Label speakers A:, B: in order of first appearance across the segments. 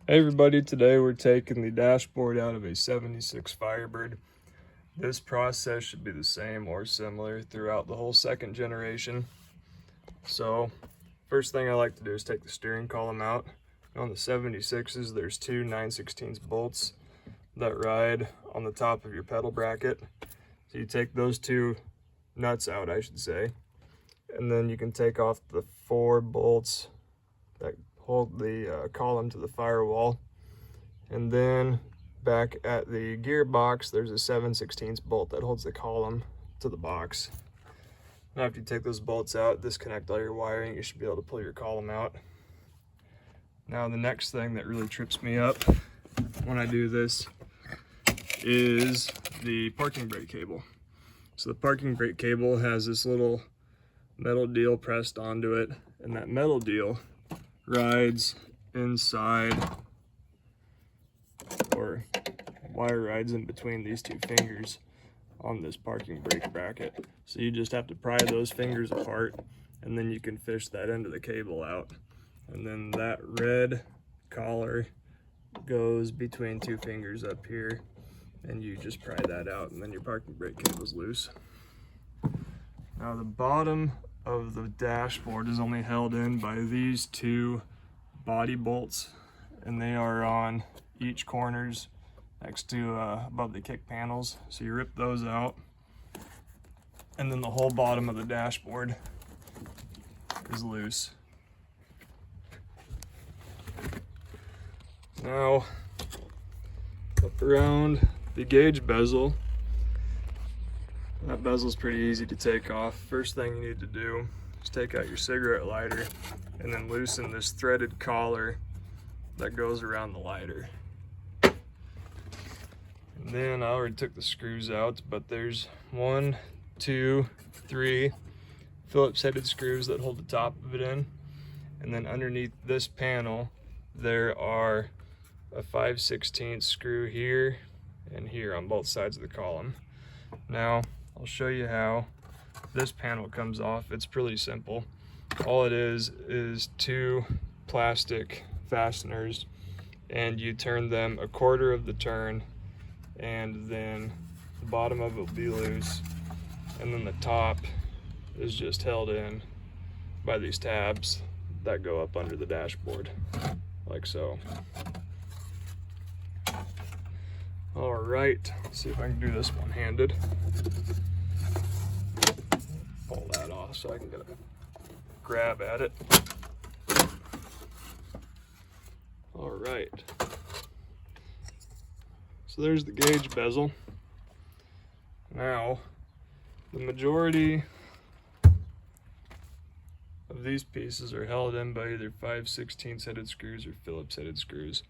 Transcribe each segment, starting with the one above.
A: Hey everybody, today we're taking the dashboard out of a 76 Firebird. This process should be the same or similar throughout the whole second generation. So first thing I like to do is take the steering column out. On the 76s there's two 9/16 bolts that ride on the top of your pedal bracket. So you take those two nuts out, I should say, and then you can take off the 4 bolts that hold the column to the firewall. And then back at the gearbox, there's a 7/16 bolt that holds the column to the box. Now after you take those bolts out, disconnect all your wiring, you should be able to pull your column out. Now the next thing that really trips me up when I do this is the parking brake cable. So the parking brake cable has this little metal deal pressed onto it, and that metal deal rides inside, or wire rides in between these two fingers on this parking brake bracket. So you just have to pry those fingers apart, and then you can fish that end of the cable out. And then that red collar goes between 2 fingers up here, and you just pry that out, and then your parking brake cable's loose. Now the bottom of the dashboard is only held in by these 2 body bolts, and they are on each corners next to above the kick panels. So you rip those out, and then the whole bottom of the dashboard is loose. Now up around the gauge bezel, that bezel's pretty easy to take off. First thing you need to do is take out your cigarette lighter and then loosen this threaded collar that goes around the lighter. And then I already took the screws out, but there's 1, 2, 3 Phillips headed screws that hold the top of it in. And then underneath this panel, there are a 5/16 screw here and here on both sides of the column. Now, I'll show you how this panel comes off. It's pretty simple. All it is 2 plastic fasteners, and you turn them 1/4 of the turn, and then the bottom of it will be loose, and then the top is just held in by these tabs that go up under the dashboard, like so. All right, let's see if I can do this one-handed. Pull that off so I can get a grab at it. All right. So there's the gauge bezel. Now, the majority of these pieces are held in by either 5/16 headed screws or Phillips headed screws.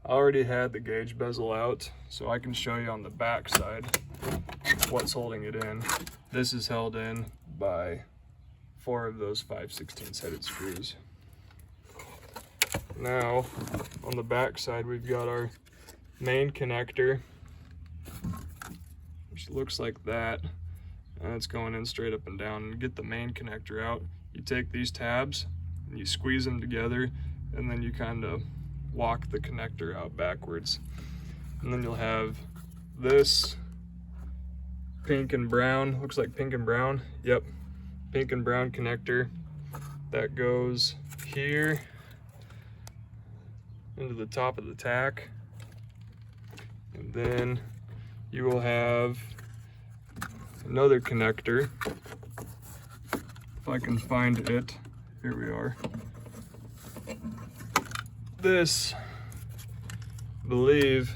A: I already had the gauge bezel out, so I can show you on the back side what's holding it in. This is held in by 4 of those 5/16 headed screws. Now, on the back side, we've got our main connector, which looks like that, and it's going in straight up and down. And to get the main connector out, you take these tabs and you squeeze them together, and then you kind of walk the connector out backwards. And then you'll have this pink and brown, looks like pink and brown, yep, pink and brown connector that goes here into the top of the tack. And then you will have another connector, if I can find it, here we are. This, I believe,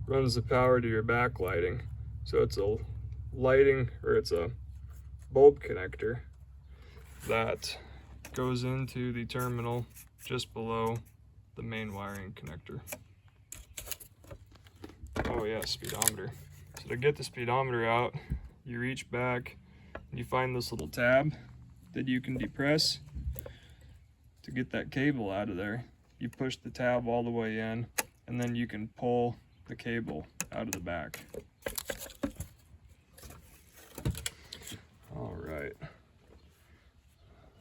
A: runs the power to your backlighting. So it's a lighting, or it's a bulb connector that goes into the terminal just below the main wiring connector. Oh yeah, speedometer. So to get the speedometer out, you reach back and you find this little tab that you can depress to get that cable out of there. You push the tab all the way in, and then you can pull the cable out of the back. All right.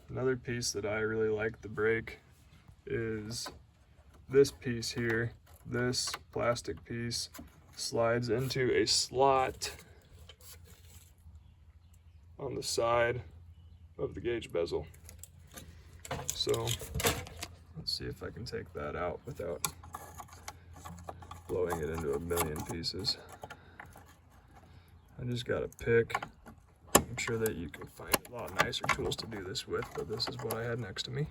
A: Another piece that I really like the brake is this piece here, this plastic piece, slides into a slot on the side of the gauge bezel. So let's see if I can take that out without blowing it into a million pieces. I just gotta pick. I'm sure that you can find a lot nicer tools to do this with, but this is what I had next to me.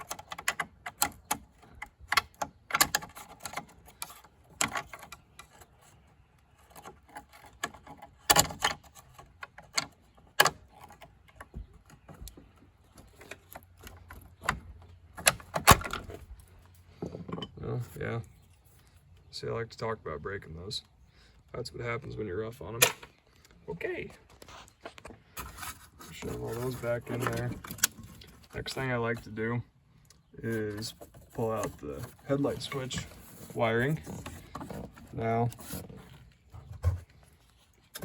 A: Oh, yeah. See, I like to talk about breaking those. That's what happens when you're rough on them. Okay. Shove all those back in there. Next thing I like to do is pull out the headlight switch wiring. Now,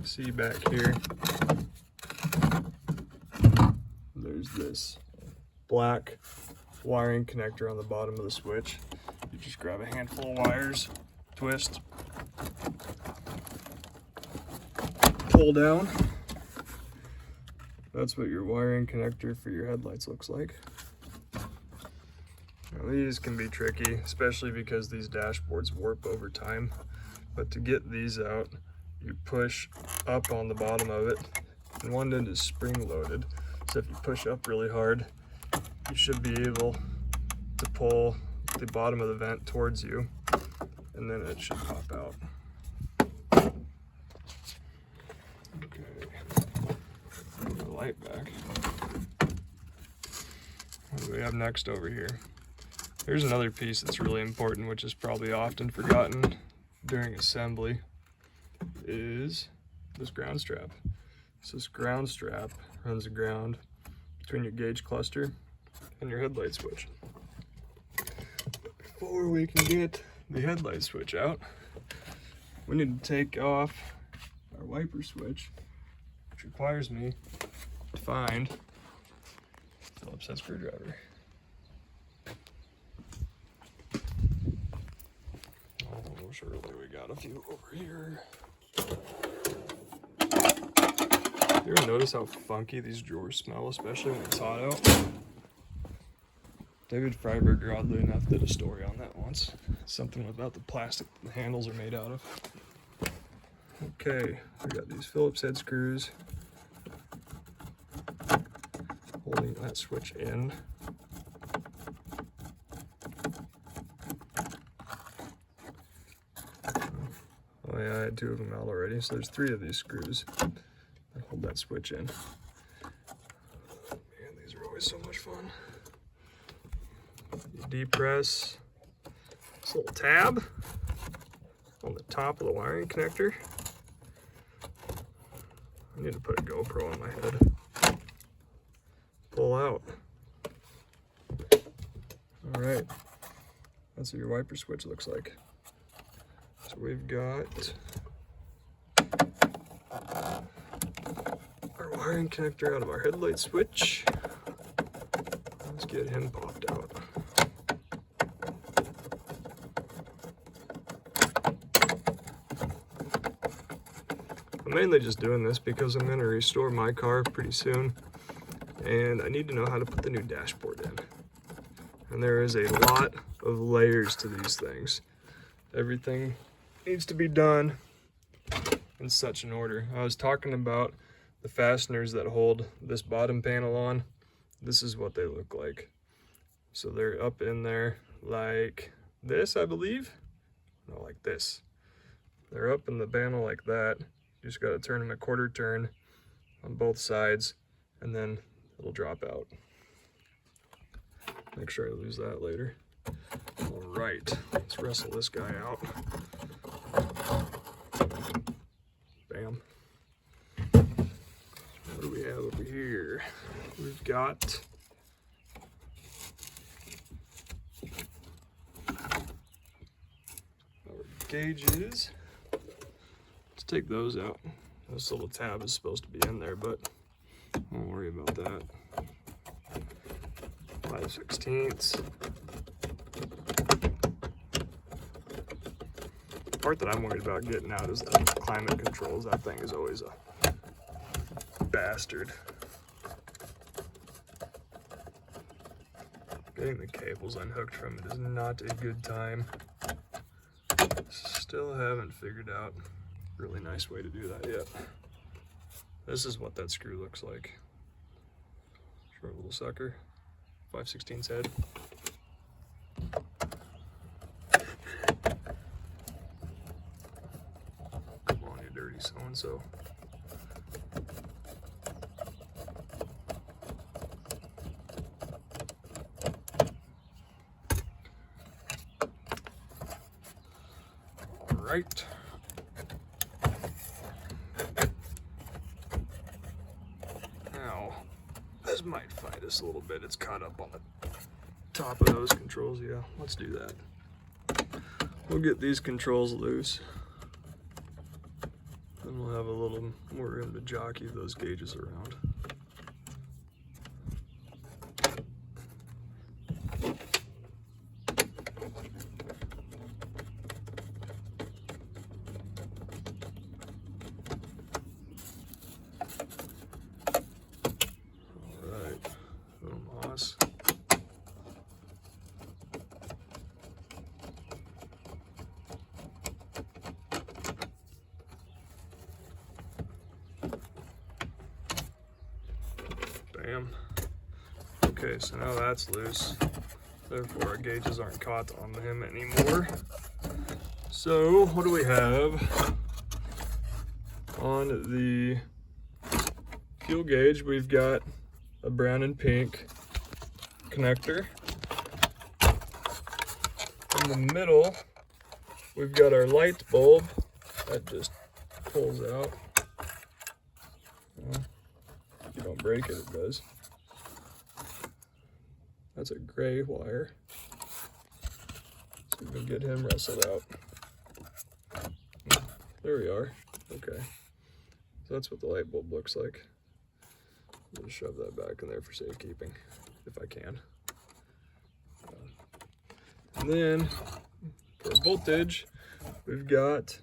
A: see back here, there's this black wiring connector on the bottom of the switch. You just grab a handful of wires, twist, pull down. That's what your wiring connector for your headlights looks like. Now, these can be tricky, especially because these dashboards warp over time. But to get these out, you push up on the bottom of it, and one end is spring loaded. So if you push up really hard, you should be able to pull the bottom of the vent towards you, and then it should pop out. Okay, put the light back. What do we have next over here? Here's another piece that's really important, which is probably often forgotten during assembly, is this ground strap. So this ground strap runs the ground between your gauge cluster and your headlight switch. But before we can get the headlight switch out, we need to take off our wiper switch, which requires me to find a Phillips head screwdriver. Oh, surely we got a few over here. You ever notice how funky these drawers smell, especially when it's hot out? David Firebird, oddly enough, did a story on that once. Something about the plastic the handles are made out of. Okay, we got these Phillips head screws holding that switch in. Oh yeah, I had two of them out already, so there's 3 of these screws that hold that switch in. Man, these are always so much fun. You depress this little tab on the top of the wiring connector. I need to put a GoPro on my head. Pull out. All right, that's what your wiper switch looks like. So we've got our wiring connector out of our headlight switch. Let's get him popped out. I'm mainly just doing this because I'm going to restore my car pretty soon, and I need to know how to put the new dashboard in. And there is a lot of layers to these things. Everything needs to be done in such an order. I was talking about the fasteners that hold this bottom panel on. This is what they look like. So they're up in there like this, I believe. No, like this. They're up in the panel like that. You just got to turn them a quarter turn on both sides, and then it'll drop out. Make sure I lose that later. All right, let's wrestle this guy out. Bam. What do we have over here? We've got our gauges. Let's take those out. This little tab is supposed to be in there, but don't worry about that. 5/16. part that I'm worried about getting out is the climate controls. That thing is always a bastard. Getting the cables unhooked from it is not a good time. Still haven't figured out a really nice way to do that yet. This is what that screw looks like. Short little sucker, 5/16 head. Come on, you dirty so-and-so. All right. This might fight us a little bit. It's caught up on the top of those controls. Yeah, let's do that. We'll get these controls loose. Then we'll have a little more room to jockey those gauges around. Bam. Okay, so now that's loose. Therefore, our gauges aren't caught on him anymore. So, what do we have? On the fuel gauge, we've got a brown and pink connector. In the middle, we've got our light bulb that just pulls out. Well, if you don't break it, it does. That's a gray wire. So we can get him wrestled out. There we are. Okay. So that's what the light bulb looks like. I'm gonna shove that back in there for safekeeping, if I can. And then for voltage, we've got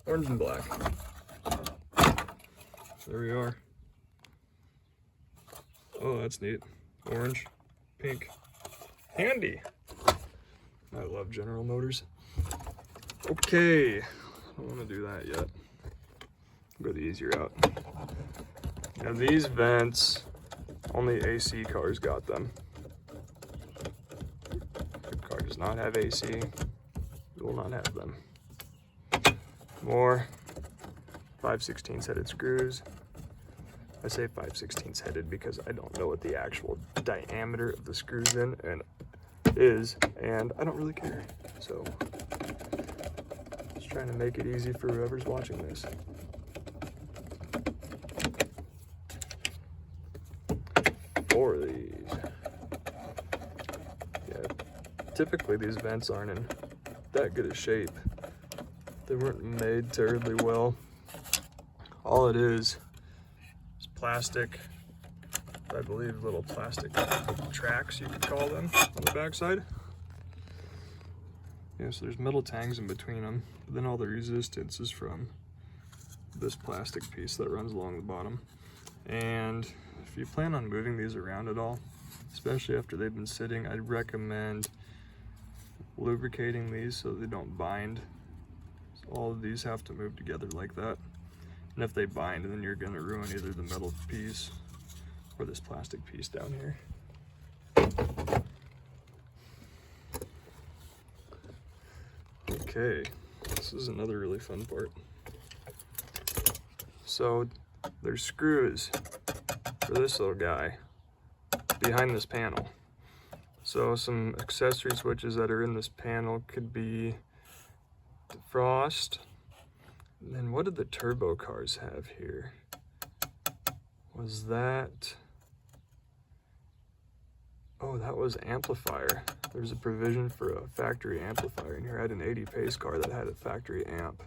A: orange and black. There we are. Oh, that's neat. Orange, pink, handy. I love General Motors. Okay, I don't want to do that yet. Go the easier route. Now these vents, only AC cars got them. If your car does not have AC, it will not have them. More 5/16 headed screws. I say 5/16 headed because I don't know what the actual diameter of the screws is, and I don't really care. So, just trying to make it easy for whoever's watching this. Four of these. Yeah, typically these vents aren't in that good a shape. They weren't made terribly well. All it is plastic, I believe little plastic tracks, you could call them, on the backside. Yeah, so there's metal tangs in between them, but then all the resistance is from this plastic piece that runs along the bottom. And if you plan on moving these around at all, especially after they've been sitting, I'd recommend lubricating these so they don't bind. So all of these have to move together like that. And if they bind, then you're gonna ruin either the metal piece or this plastic piece down here. Okay, this is another really fun part. So there's screws for this little guy behind this panel. So some accessory switches that are in this panel could be defrost. And then what did the turbo cars have here? Was that... Oh, that was amplifier. There's a provision for a factory amplifier in here. I had an 80 pace car that had a factory amp.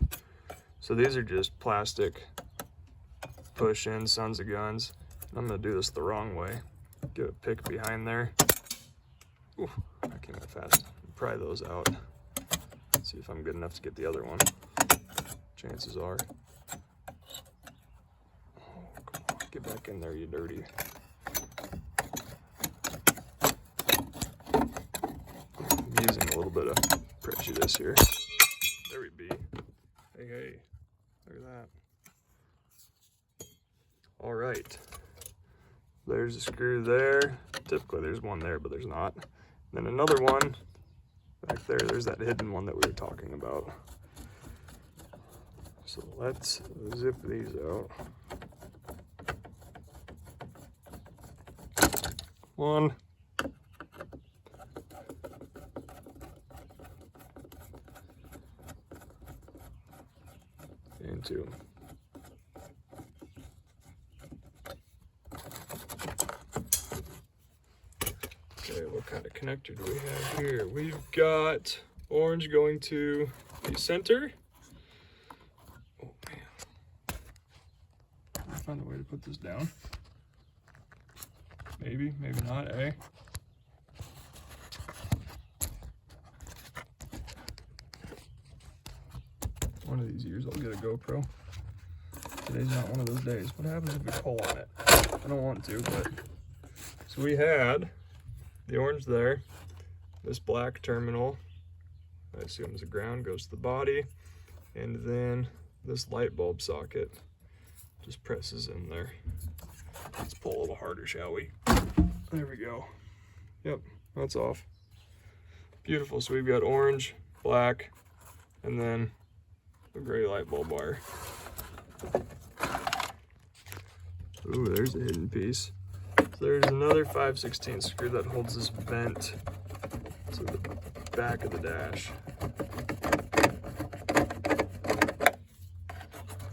A: So these are just plastic push-in sons of guns. I'm gonna do this the wrong way. Give a pick behind there. Ooh, that came out fast. Pry those out. Let's see if I'm good enough to get the other one. chances are. Oh, come on, get back in there, you dirty. I'm using a little bit of prejudice here. There we be. Hey, hey, look at that. All right, there's a screw there. Typically there's one there, but there's not. Then another one back there. There's that hidden one that we were talking about. So let's zip these out. One. And two. Okay, what kind of connector do we have here? We've got orange going to the center. Oh man. Can I find a way to put this down? Maybe, maybe not, eh? One of these years I'll get a GoPro. Today's not one of those days. What happens if we pull on it? I don't want to, but... So we had the orange there, this black terminal, I assume is a ground, goes to the body, and then this light bulb socket just presses in there. Let's pull a little harder, shall we? There we go. Yep, that's off. Beautiful. So we've got orange, black, and then a gray light bulb wire. Ooh, there's a hidden piece. So there's another 5/16 screw that holds this vent to the back of the dash.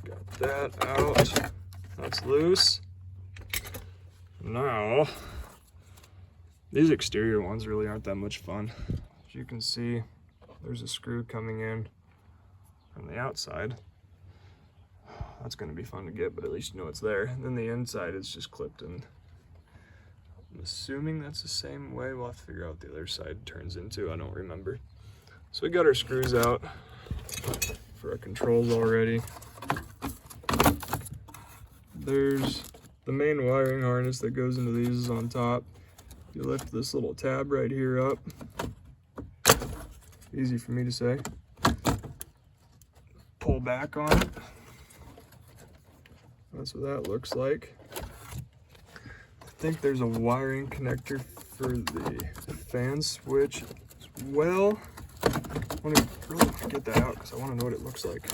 A: Got that out. That's loose. Now, these exterior ones really aren't that much fun. As you can see, there's a screw coming in from the outside. That's going to be fun to get, but at least you know it's there. And then the inside is just clipped in. I'm assuming that's the same way. We'll have to figure out what the other side turns into. I don't remember. So we got our screws out for our controls already. There's the main wiring harness that goes into these is on top. You lift this little tab right here up. Easy for me to say. Pull back on it. That's what that looks like. I think there's a wiring connector for the fan switch as well. I want to really get that out because I want to know what it looks like.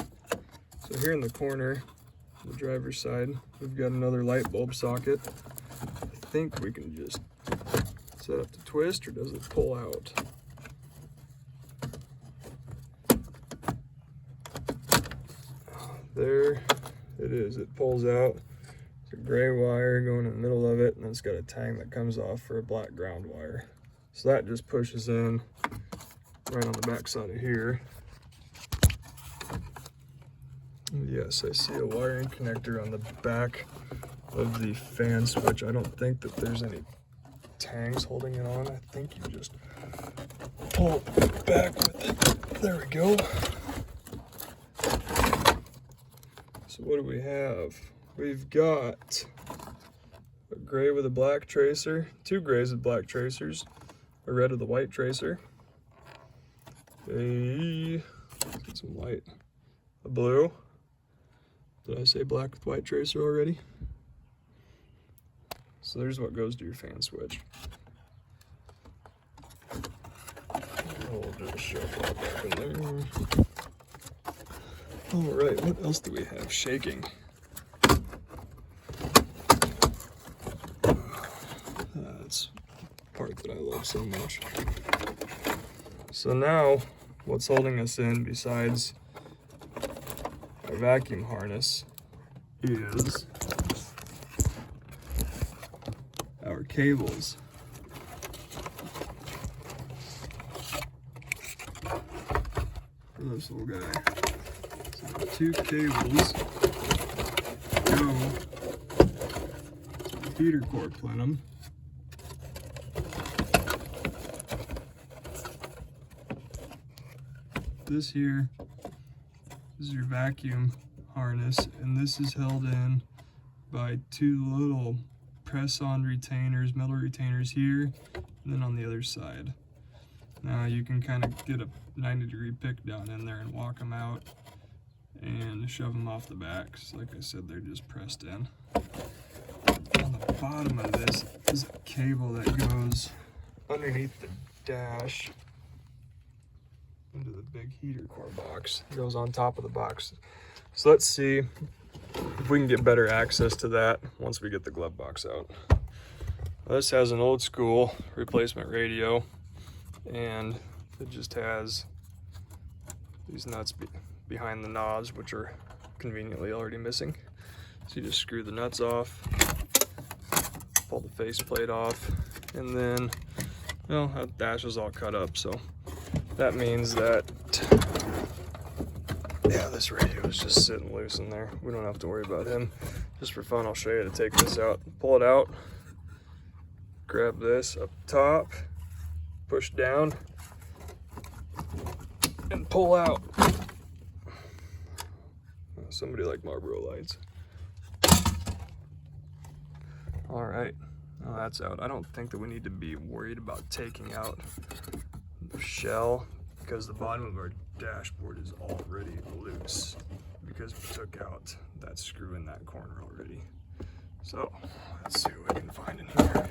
A: So here in the corner, the driver's side, we've got another light bulb socket. I think we can just set up the twist, or does it pull out? There it is, it pulls out. It's a gray wire going in the middle of it, and it's got a tang that comes off for a black ground wire. So that just pushes in right on the back side of here. Yes, I see a wiring connector on the back of the fan switch. I don't think that there's any tangs holding it on. I think you just pull it back with it. There we go. So what do we have? We've got a gray with a black tracer, two grays with black tracers, a red with a white tracer, let's get some light, a blue. Did I say black with white tracer already? So there's what goes to your fan switch. We'll just shove that back in there. All right, what else do we have shaking? That's the part that I love so much. So now, what's holding us in besides our vacuum harness is our cables. For this little guy. So two cables go to the heater core plenum. This here This is your vacuum harness, and this is held in by two little press-on retainers, metal retainers here, and then on the other side. Now you can kind of get a 90-degree pick down in there and walk them out and shove them off the back. So like I said, they're just pressed in. On the bottom of this is a cable that goes underneath the dash into the big heater core box. It goes on top of the box. So let's see if we can get better access to that once we get the glove box out. This has an old school replacement radio, and it just has these nuts behind the knobs, which are conveniently already missing. So you just screw the nuts off, pull the faceplate off, and then, well, that dash is all cut up, so that means that, yeah, this radio is just sitting loose in there. We don't have to worry about him. Just for fun, I'll show you how to take this out. Pull it out, grab this up top, push down, and pull out. Somebody like Marlboro Lights. All right, now that's out. I don't think that we need to be worried about taking out the shell because the bottom of our dashboard is already loose because we took out that screw in that corner already. So let's see what we can find in here.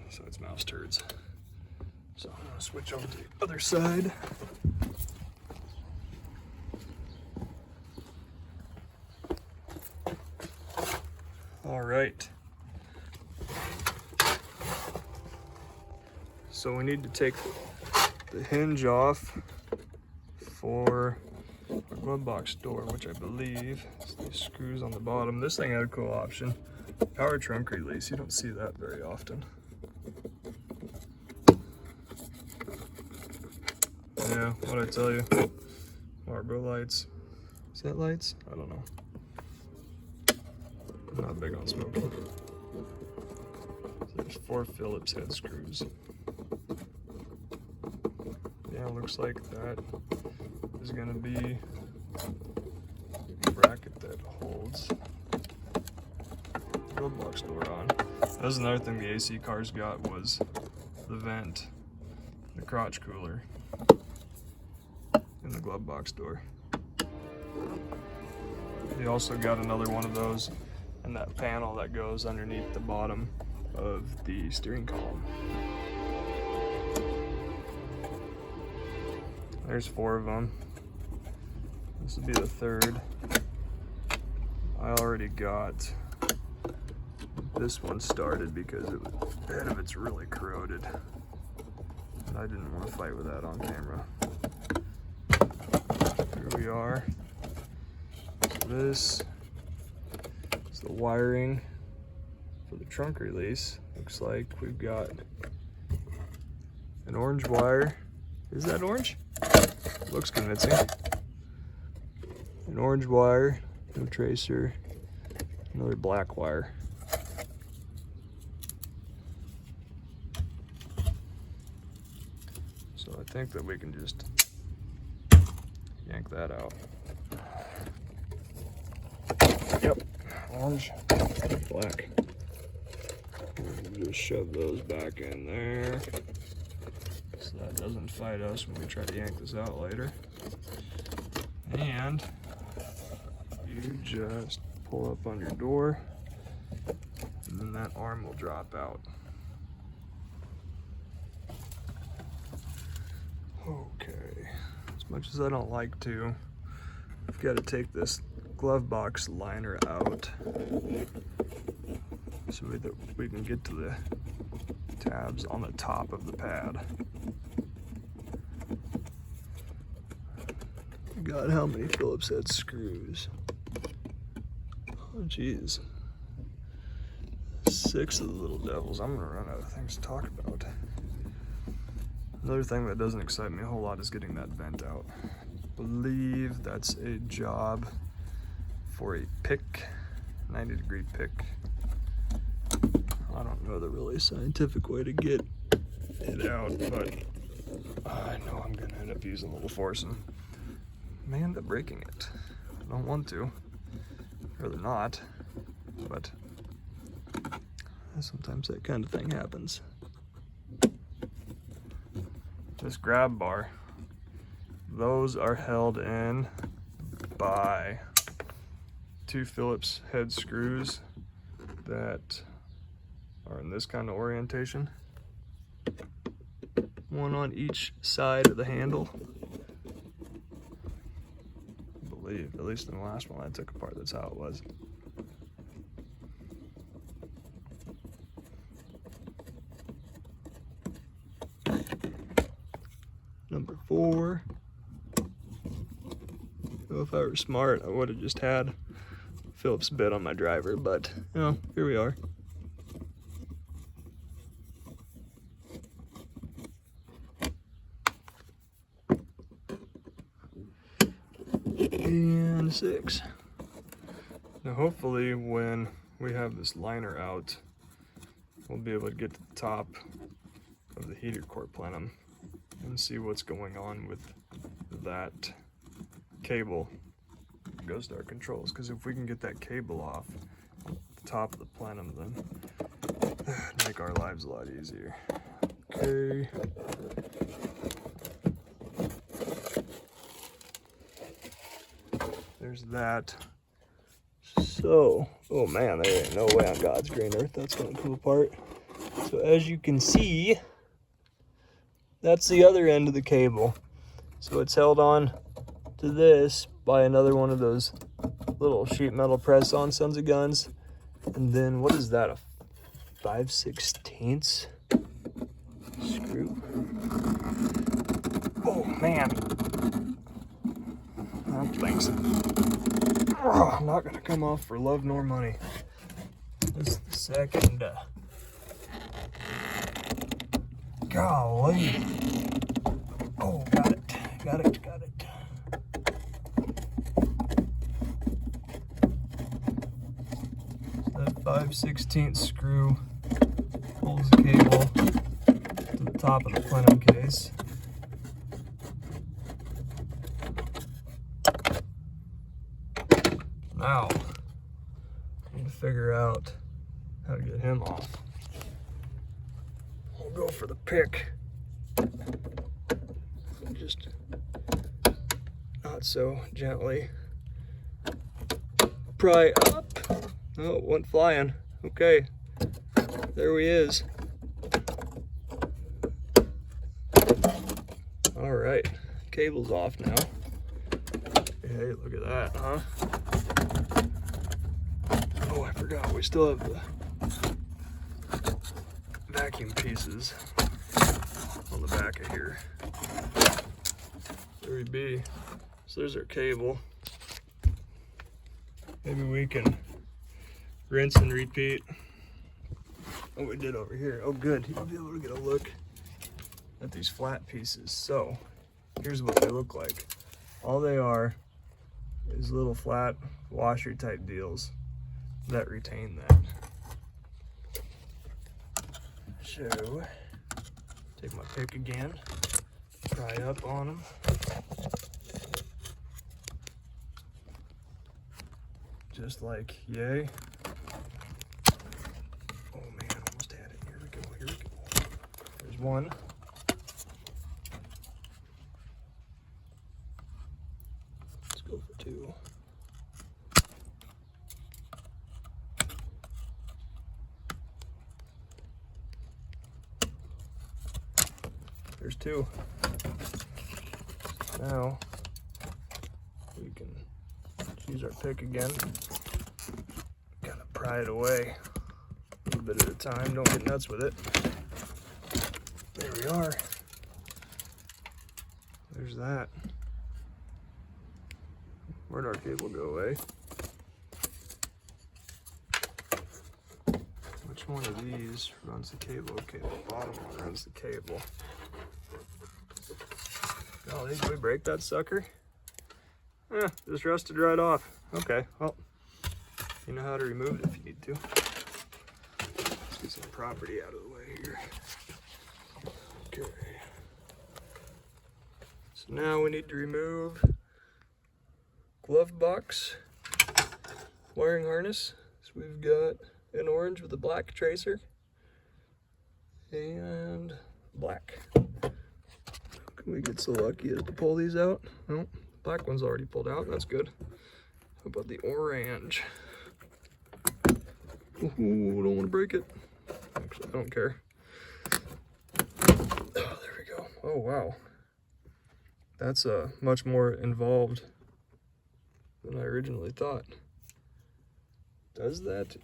A: So it's mouse turds. So I'm gonna switch over to the other side. All right. So we need to take the hinge off for our glove box door, which I believe is these screws on the bottom. This thing had a cool option. Power trunk release. You don't see that very often. Yeah, what'd I tell you? Marlboro Lights. Is that lights? I don't know. I'm not big on smoking. So there's 4 Phillips head screws. Yeah, looks like that is going to be the bracket that holds the glove box door on. That was another thing the AC cars got, was the vent, the crotch cooler in the glove box door. They also got another one of those and that panel that goes underneath the bottom of the steering column. There's 4 of them. This will be the 3rd. I already got this one started because the head of it's really corroded. And I didn't want to fight with that on camera. Here we are. So this is the wiring for the trunk release. Looks like we've got an orange wire. Is that orange? Looks convincing. An orange wire, no tracer, another black wire. So I think that we can just yank that out. Yep, orange, black. Just shove those back in there so that doesn't fight us when we try to yank this out later. And you just pull up on your door, and then that arm will drop out. Okay, as much as I don't like to, I've got to take this glove box liner out so that we can get to the tabs on the top of the pad. God, how many Phillips head screws? Oh, geez. 6 of the little devils. I'm gonna run out of things to talk about. Another thing that doesn't excite me a whole lot is getting that vent out. I believe that's a job for a pick, 90-degree pick. I don't know the really scientific way to get it out, but I know I'm gonna end up using a little forcing. I may end up breaking it. I don't want to. I'd rather not, but sometimes that kind of thing happens. This grab bar, those are held in by 2 Phillips head screws that are in this kind of orientation. One on each side of the handle. I believe, at least in the last one I took apart, that's how it was. Number 4. Well, if I were smart, I would have just had Phillips bit on my driver, but you know, here we are. And 6. Now hopefully when we have this liner out, we'll be able to get to the top of the heater core plenum and see what's going on with that cable that goes to our controls. Because if we can get that cable off the top of the plenum, then it'd make our lives a lot easier. Okay. There's that. So, oh man, there ain't no way on God's green earth that's gonna come apart. So as you can see, that's the other end of the cable. So it's held on to this by another one of those little sheet metal press-on sons of guns. And then what is that, a 5/16 screw? Oh man, that thing's not gonna come off for love nor money. This is the second. Golly. Oh, got it. That 5/16 screw holds the cable to the top of the plenum case. Now, I need to figure out how to get him off. We'll go for the pick. Just not so gently pry up. Oh, it went flying. Okay, there he is. All right, cable's off now. Hey, look at that, huh? Oh, I forgot, we still have the vacuum pieces on the back of here. There we be. So there's our cable. Maybe we can rinse and repeat what we did over here. Oh good, you'll be able to get a look at these flat pieces. So here's what they look like. All they are is little flat washer type deals that retain that. So take my pick again, pry up on them. Just like yay. Oh man, almost had it. Here we go. There's one. Let's go for 2. There's 2. Now we can use our pick again. Gotta pry it away a little bit at a time. Don't get nuts with it. There we are. There's that. Where'd our cable go away? Which one of these runs the cable? Okay, the bottom one runs the cable. Oh, did we break that sucker? Just rusted right off. Okay, well, you know how to remove it if you need to. Let's get some property out of the way here. Okay. So now we need to remove glove box wiring harness. So we've got an orange with a black tracer and black. Can we get so lucky as to pull these out? No, black one's already pulled out. That's good. How about the orange? Ooh, don't want to break it. Actually, I don't care. Oh, there we go. Oh, wow. That's much more involved than I originally thought. Does that